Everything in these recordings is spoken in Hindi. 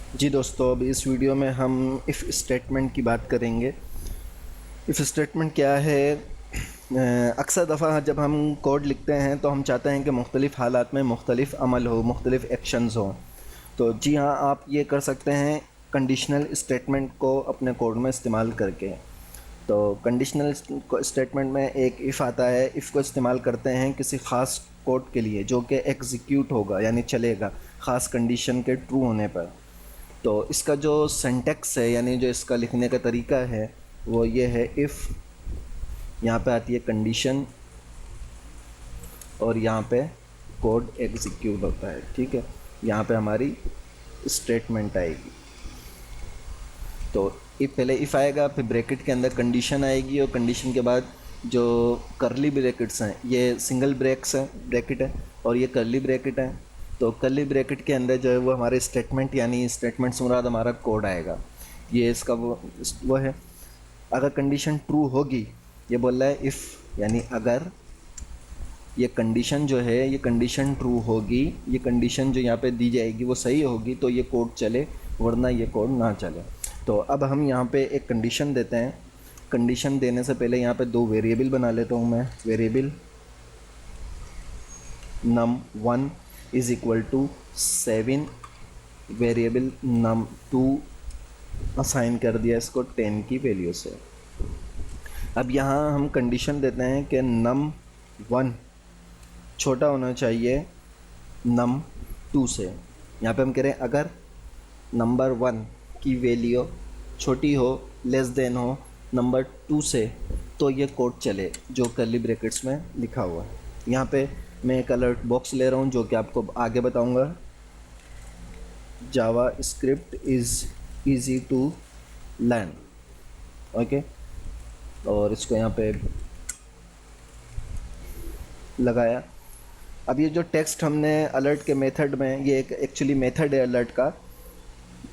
जी दोस्तों, अब इस वीडियो में हम इफ़ स्टेटमेंट की बात करेंगे। इफ़ स्टेटमेंट क्या है? अक्सर दफ़ा जब हम कोड लिखते हैं तो हम चाहते हैं कि मुख्तलिफ़ हालात में मुख्तलिफ़ अमल हो, मुख्तलिफ़ एक्शंस हों। तो जी हाँ, आप ये कर सकते हैं कंडीशनल स्टेटमेंट को अपने कोड में इस्तेमाल करके। तो कंडीशनल स्टेटमेंट में एक इफ़ आता है। इफ़ को इस्तेमाल करते हैं किसी ख़ास कोड के लिए जो कि एग्जीक्यूट होगा, यानी चलेगा ख़ास कंडीशन के ट्रू होने पर। तो इसका जो सिंटैक्स है, यानी जो इसका लिखने का तरीका है, वो ये है। इफ़, यहाँ पे आती है कंडीशन और यहाँ पे कोड एग्जीक्यूट होता है। ठीक है, यहाँ पे हमारी स्टेटमेंट आएगी। तो इफ पहले इफ़ आएगा, फिर ब्रैकेट के अंदर कंडीशन आएगी, और कंडीशन के बाद जो करली ब्रैकेट्स हैं, ये सिंगल ब्रैकेट है और ये करली ब्रैकेट है। तो करली ब्रैकेट के अंदर जो है वो हमारे स्टेटमेंट, यानी स्टेटमेंट से मुराद हमारा कोड आएगा। ये इसका वो है। अगर कंडीशन ट्रू होगी, ये बोल रहा है इफ़, यानी अगर ये कंडीशन जो है, ये कंडीशन ट्रू होगी, ये कंडीशन जो यहाँ पे दी जाएगी वो सही होगी, तो ये कोड चले, वरना ये कोड ना चले। तो अब हम यहाँ पे एक कंडीशन देते हैं। कंडीशन देने से पहले यहाँ पे दो वेरिएबल बना लेता हूँ मैं। Variable num1 is equal to 7, variable num2 assign कर दिया इसको 10 की वैल्यू से। अब यहाँ हम कंडीशन देते हैं कि num1 छोटा होना चाहिए num2 से। यहाँ पे हम कह रहे हैं अगर नंबर 1 की वैल्यू छोटी हो, लेस देन हो नंबर 2 से, तो ये कोड चले जो कर्ली ब्रैकेट्स में लिखा हुआ है। यहाँ पे मैं एक अलर्ट बॉक्स ले रहा हूँ जो कि आपको आगे बताऊँगा। JavaScript is easy to learn. Okay, और इसको यहाँ पे लगाया। अब ये जो टेक्स्ट हमने अलर्ट के मेथड में, ये एक एक्चुअली मेथड है अलर्ट का,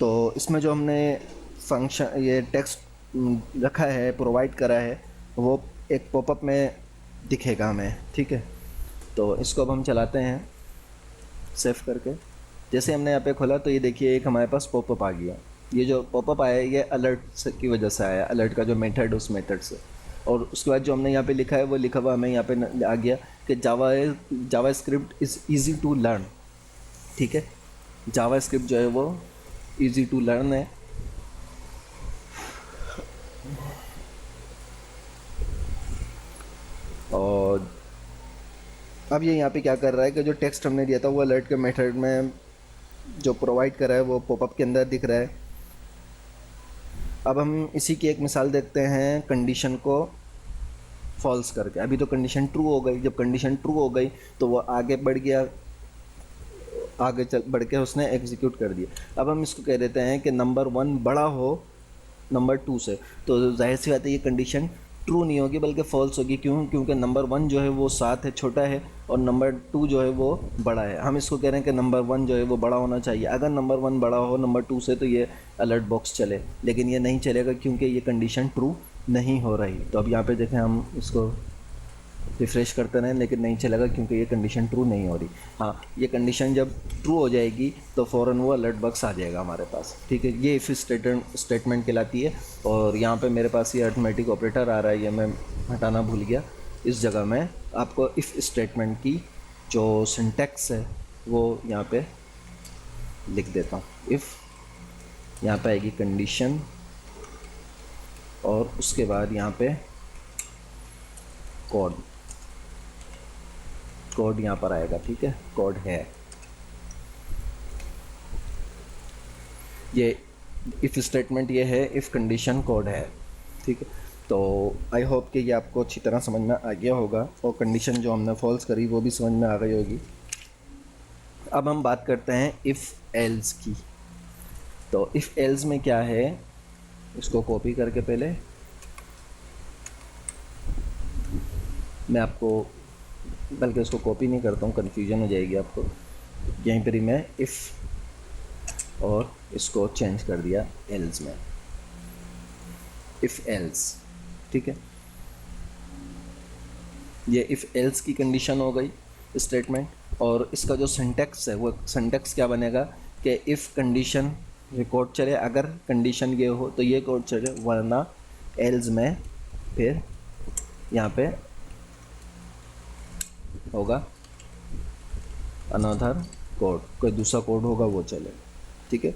तो इसमें जो हमने फंक्शन, ये टेक्स्ट रखा है, प्रोवाइड करा है, वो एक पॉपअप में दिखेगा हमें। ठीक है, तो इसको अब हम चलाते हैं सेव करके। जैसे हमने यहाँ पे खोला तो ये देखिए एक हमारे पास पॉपअप आ गया। ये जो पॉपअप आया ये अलर्ट की वजह से आया, अलर्ट का जो मेथड उस मेथड से। और उसके बाद जो हमने यहाँ पे लिखा है वो लिखा हुआ हमें यहाँ पे आ गया कि JavaScript is easy to learn. ठीक है, जावा स्क्रिप्ट जो है वो ईज़ी टू लर्न है। और अब ये यहाँ पे क्या कर रहा है कि जो टेक्स्ट हमने दिया था वो अलर्ट के मेथड में जो प्रोवाइड कर रहा है वो पॉपअप के अंदर दिख रहा है। अब हम इसी की एक मिसाल देखते हैं कंडीशन को फॉल्स करके। अभी तो कंडीशन ट्रू हो गई, जब कंडीशन ट्रू हो गई तो वो आगे बढ़ गया, आगे चल बढ़ के उसने एग्जीक्यूट कर दिया। अब हम इसको कह देते हैं कि नंबर 1 बड़ा हो नंबर 2 से, तो जाहिर सी बात है ये कंडीशन ट्रू नहीं होगी बल्कि फॉल्स होगी। क्यों? क्योंकि नंबर 1 जो है वो 7 है, छोटा है, और नंबर 2 जो है वो बड़ा है। हम इसको कह रहे हैं कि नंबर 1 जो है वो बड़ा होना चाहिए। अगर नंबर 1 बड़ा हो नंबर 2 से तो ये अलर्ट बॉक्स चले, लेकिन ये नहीं चलेगा क्योंकि ये कंडीशन ट्रू नहीं हो रही। तो अब यहाँ पे देखें, हम इसको रिफ़्रेश करते रहें लेकिन नहीं चलेगा क्योंकि ये कंडीशन ट्रू नहीं हो रही। हाँ, ये कंडीशन जब ट्रू हो जाएगी तो फ़ौरन वो अलर्ट बॉक्स आ जाएगा हमारे पास। ठीक है, ये इफ़ स्टेटमेंट कहलाती है। और यहाँ पे मेरे पास ये अरिथमेटिक ऑपरेटर आ रहा है, ये मैं हटाना भूल गया। इस जगह मैं आपको इफ़ स्टेटमेंट की जो सिंटैक्स है वो यहाँ पे लिख देता हूँ। इफ़, यहाँ पे आएगी कंडीशन और उसके बाद यहाँ पे कोड यहाँ पर आएगा। ठीक है, कोड है ये। इफ़ स्टेटमेंट ये है, इफ़ कंडीशन कोड है। ठीक है, तो आई होप कि ये आपको अच्छी तरह समझ में आ गया होगा और कंडीशन जो हमने फॉल्स करी वो भी समझ में आ गई होगी। अब हम बात करते हैं इफ़ एल्स की। तो इफ़ एल्स में क्या है, इसको कॉपी करके पहले मैं आपको, बल्कि उसको कॉपी नहीं करता हूँ, कन्फ्यूजन हो जाएगी आपको। यहीं पर ही मैं इफ़ और इसको चेंज कर दिया एल्स में, इफ़ एल्स। ठीक है, ये इफ़ एल्स की कंडीशन हो गई स्टेटमेंट। और इसका जो सिंटैक्स है वो सिंटैक्स क्या बनेगा कि इफ़ कंडीशन ये कोड चले, अगर कंडीशन ये हो तो ये कोड चले, वरना एल्स में फिर यहाँ पे होगा अनदर कोड, कोई दूसरा कोड होगा वो चले। ठीक है,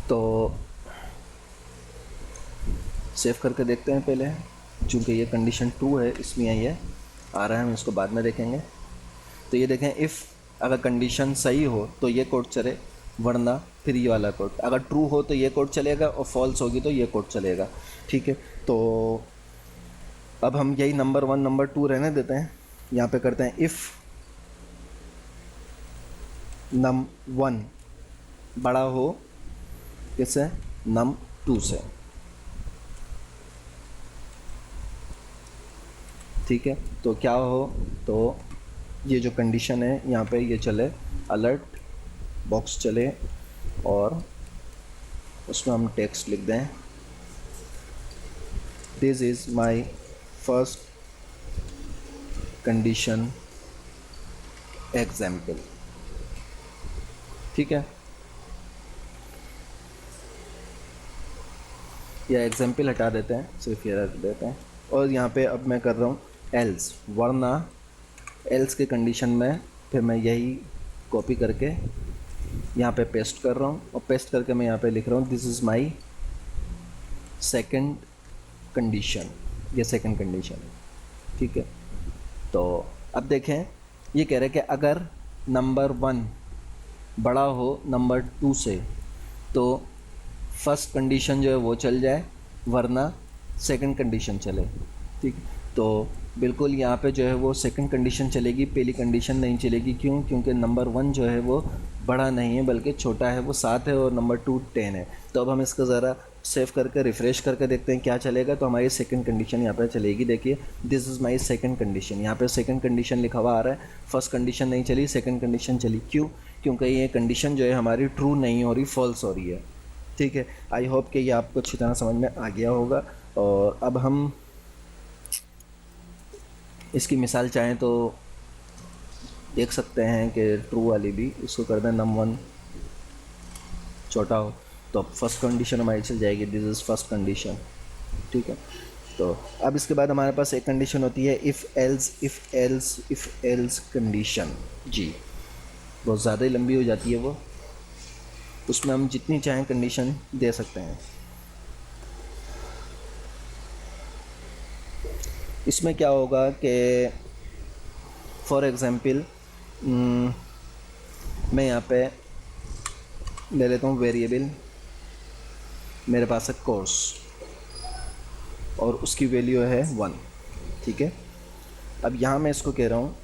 तो सेव करके देखते हैं पहले, चूँकि ये कंडीशन ट्रू है इसमें ये आ रहा है, हम इसको बाद में देखेंगे। तो ये देखें, इफ़ अगर कंडीशन सही हो तो ये कोड चले, वरना फिर ये वाला कोड, अगर ट्रू हो तो ये कोड चलेगा और फॉल्स होगी तो ये कोड चलेगा। ठीक है, तो अब हम यही नंबर 1 नंबर 2 रहने देते हैं। यहाँ पे करते हैं इफ़ num1 बड़ा हो किससे, num2 से। ठीक है, तो क्या हो, तो ये जो कंडीशन है यहाँ पे ये चले, अलर्ट बॉक्स चले और उसमें हम टेक्स्ट लिख दें, this is my first condition example. ठीक है, या एग्जाम्पल हटा देते हैं, सिर्फ ये रख देते हैं। और यहाँ पे अब मैं कर रहा हूँ एल्स, वरना एल्स के कंडीशन में फिर मैं यही कॉपी करके यहाँ पे पेस्ट कर रहा हूँ, और पेस्ट करके मैं यहाँ पे लिख रहा हूँ this is my second condition, ये सेकंड कंडीशन है। ठीक है, तो अब देखें, ये कह रहे हैं कि अगर नंबर 1 बड़ा हो नंबर 2 से तो फर्स्ट कंडीशन जो है वो चल जाए, वरना सेकंड कंडीशन चले। ठीक, तो बिल्कुल यहाँ पे जो है वो सेकंड कंडीशन चलेगी, पहली कंडीशन नहीं चलेगी। क्यों? क्योंकि नंबर 1 जो है वो बड़ा नहीं है बल्कि छोटा है, वो 7 है, और नंबर 2 10 है। तो अब हम इसको ज़रा सेव करके रिफ़्रेश करके देखते हैं क्या चलेगा। तो हमारी सेकंड कंडीशन यहाँ पर चलेगी। देखिए, this is my second condition, यहाँ पे सेकंड कंडीशन लिखा हुआ आ रहा है। फर्स्ट कंडीशन नहीं चली, सेकंड कंडीशन चली। क्यों? क्योंकि ये कंडीशन जो है हमारी ट्रू नहीं हो रही, फॉल्स हो रही है। ठीक है, आई होप कि ये आपको अच्छी तरह समझ में आ गया होगा। और अब हम इसकी मिसाल चाहें तो देख सकते हैं कि ट्रू वाली भी, इसको कर दें num1 छोटा हो तो फर्स्ट कंडीशन हमारी चल जाएगी, दिस इज़ फर्स्ट कंडीशन। ठीक है, तो अब इसके बाद हमारे पास एक कंडीशन होती है इफ़ एल्स कंडीशन। जी, बहुत ज़्यादा ही लंबी हो जाती है वो, उसमें हम जितनी चाहें कंडीशन दे सकते हैं। इसमें क्या होगा कि फॉर एग्ज़ाम्पल मैं यहाँ पे ले लेता हूँ वेरिएबल, मेरे पास है कोर्स और उसकी वैल्यू है 1। ठीक है, अब यहाँ मैं इसको कह रहा हूँ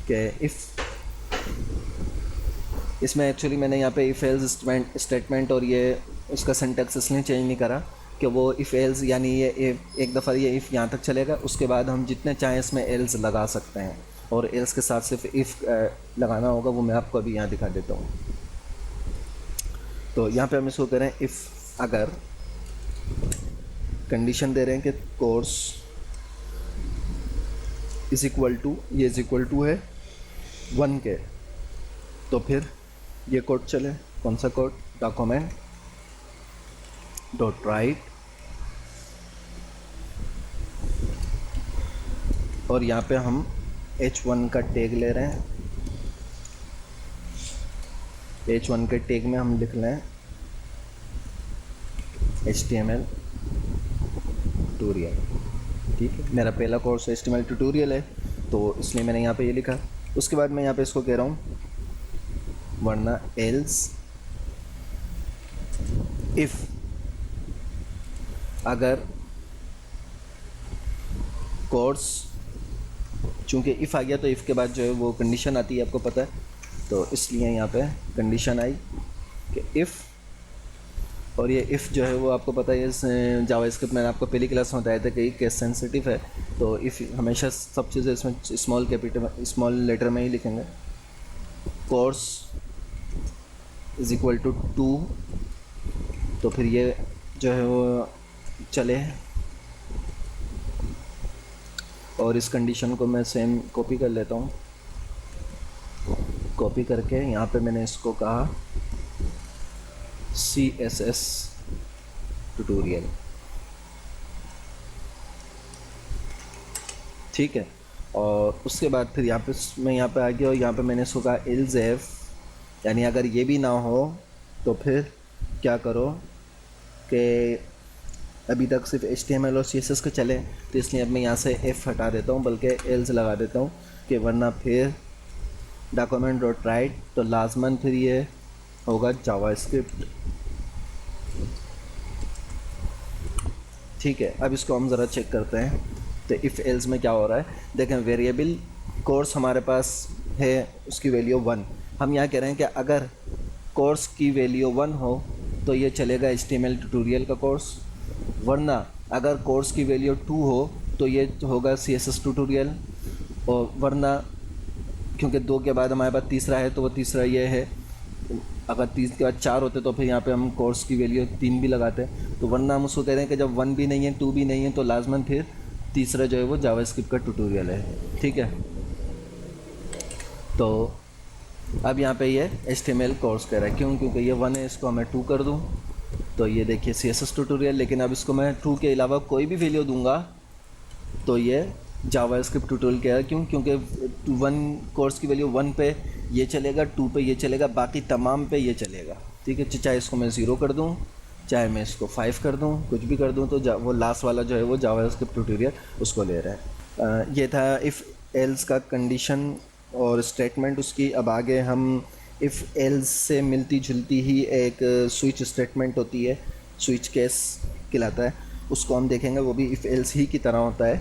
कि इफ़, इसमें एक्चुअली मैंने यहाँ पे इफ़ एल्स स्टेटमेंट और ये उसका सिंटैक्स इसलिए चेंज नहीं करा कि वो इफ़ एल्स यानी ये एक दफ़ा ये इफ़ यहाँ तक चलेगा, उसके बाद हम जितने चाहें इसमें एल्स लगा सकते हैं, और एल्स के साथ सिर्फ इफ़ लगाना होगा, वो मैं आपको अभी यहाँ दिखा देता हूँ। तो यहाँ पे हम इसको करें इफ़, अगर कंडीशन दे रहे हैं कि कोर्स इज़ इक्वल टू, ये इज़ इक्वल टू है 1 के, तो फिर ये कोड चले। कौन सा कोड? डॉक्यूमेंट डॉट राइट, और यहाँ पे हम h1 का टैग ले रहे हैं। h1 के टैग में हम लिख लें HTML ट्यूटोरियल। ठीक है, मेरा पहला कोर्स HTML ट्यूटोरियल है तो इसलिए मैंने यहाँ पे ये लिखा। उसके बाद मैं यहाँ पे इसको कह रहा हूँ वरना एल्स इफ़, अगर कोर्स, चूँकि इफ़ आ गया तो इफ़ के बाद जो है वो कंडीशन आती है, आपको पता है, तो इसलिए यहाँ पे कंडीशन आई कि इफ़, और ये इफ़ जो है वो आपको पता है इस जावास्क्रिप्ट मैंने आपको पहली क्लास में बताया था कि केस सेंसिटिव है, तो इफ़ हमेशा सब चीज़ें इसमें स्मॉल लेटर में ही लिखेंगे। कोर्स इज़ इक्वल टू 2, तो फिर ये जो है वो चले, और इस कंडीशन को मैं सेम कॉपी कर लेता हूँ कॉपी करके यहाँ पे मैंने इसको कहा CSS ट्यूटोरियल, ठीक है। और उसके बाद फिर यहाँ पे मैं यहाँ पे आ गया और यहाँ पे मैंने इसको कहा एल्स इफ, यानी अगर ये भी ना हो तो फिर क्या करो कि अभी तक सिर्फ HTML और CSS के चले, तो इसलिए अब मैं यहाँ से F हटा देता हूँ, बल्कि एल्स लगा देता हूँ कि वरना फिर डॉक्यूमेंट डॉट राइट तो लाजमन फिर ये होगा जावास्क्रिप्ट, ठीक है। अब इसको हम ज़रा चेक करते हैं तो इफ़ एल्स में क्या हो रहा है। देखें वेरिएबल कोर्स हमारे पास है, उसकी वैल्यू 1। हम यहाँ कह रहे हैं कि अगर कोर्स की वैल्यू 1 हो तो ये चलेगा HTML ट्यूटोरियल का कोर्स, वरना अगर कोर्स की वैल्यू 2 हो तो ये होगा CSS ट्यूटोरियल, और वरना क्योंकि 2 के बाद हमारे पास तीसरा है तो वो तीसरा ये है, अगर 3 के बाद 4 होते तो फिर यहाँ पे हम कोर्स की वैल्यू 3 भी लगाते हैं, तो वरना हम उसको कह रहे हैं कि जब 1 भी नहीं है 2 भी नहीं है तो लाजमन फिर तीसरा जो है वो जावास्क्रिप्ट का ट्यूटोरियल है, ठीक है। तो अब यहाँ पे ये HTML कोर्स कह रहा है, क्यों? क्योंकि ये 1 है, इसको मैं 2 कर दूँ तो ये देखिए CSS ट्यूटोरियल, लेकिन अब इसको मैं 2 के अलावा कोई भी वैल्यू दूंगा तो ये जावास्क्रिप्ट ट्यूटोरियल क्या है, क्यों? क्योंकि 1 कोर्स की वैल्यू 1 पे ये चलेगा, 2 पे ये चलेगा, बाकी तमाम पे ये चलेगा, ठीक है। चाहे इसको मैं 0 कर दूं, चाहे मैं इसको 5 कर दूं, कुछ भी कर दूं, तो वो लास्ट वाला जो है वो जावास्क्रिप्ट ट्यूटोरियल उसको ले रहा है। ये था इफ़ एल्स का कंडीशन और स्टेटमेंट उसकी। अब आगे हम इफ़ एल्स से मिलती जुलती ही एक स्विच स्टेटमेंट होती है, स्विच केस कहलाता है, उसको हम देखेंगे, वो भी इफ़ एल्स ही की तरह होता है।